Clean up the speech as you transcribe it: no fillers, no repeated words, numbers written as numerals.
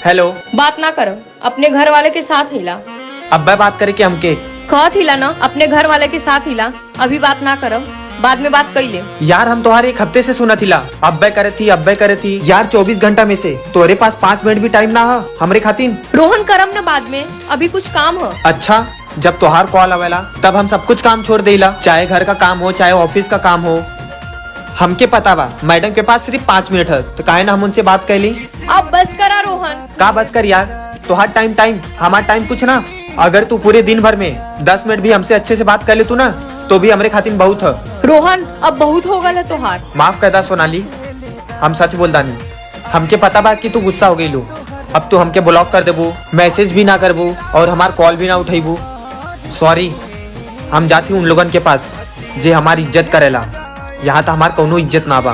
Hello. बात ना करो, अपने घर वाले के साथ हिला। अब्बा बात करे कि हमके खत हिला ना, अपने घर वाले के साथ हिला। अभी बात ना करो, बाद में बात कर ले। यार हम तुम्हारे एक हफ्ते से सुना थिला अब्बे करे थी यार। 24 घंटा में से तोरे पास 5 मिनट भी टाइम ना है हमरे खातिर। रोहन करम न बाद में, अभी कुछ काम है। अच्छा, जब तोहार कॉल आवेला तब हम सब कुछ काम छोड़ देला, चाहे घर का काम हो चाहे ऑफिस का काम हो। हमके पता बा मैडम के पास सिर्फ 5 मिनट है, तो काहे ना हम उनसे बात कर ली। अब बस करा रोहन। का बस कर यार, तोहार टाइम हमार टाइम कुछ ना। अगर तू पूरे दिन भर में 10 मिनट भी हमसे अच्छे से बात कर ले तू ना, तो भी हमरे खातिर बहुत है। रोहन अब बहुत हो गल है तोहार। माफ कर दा सोनाली, हम सच बोल दानी। हमके पता बा कि तू गुस्सा हो गई लो। अब तू हमके ब्लॉक कर देबू, मैसेज भी ना करबू और हमार कॉल भी ना उठेबू। सॉरी, हम जाती उन लोगन के पास जे हमारी इज्जत करेला। यहाँ तो हमार कौनो इज्जत ना बा।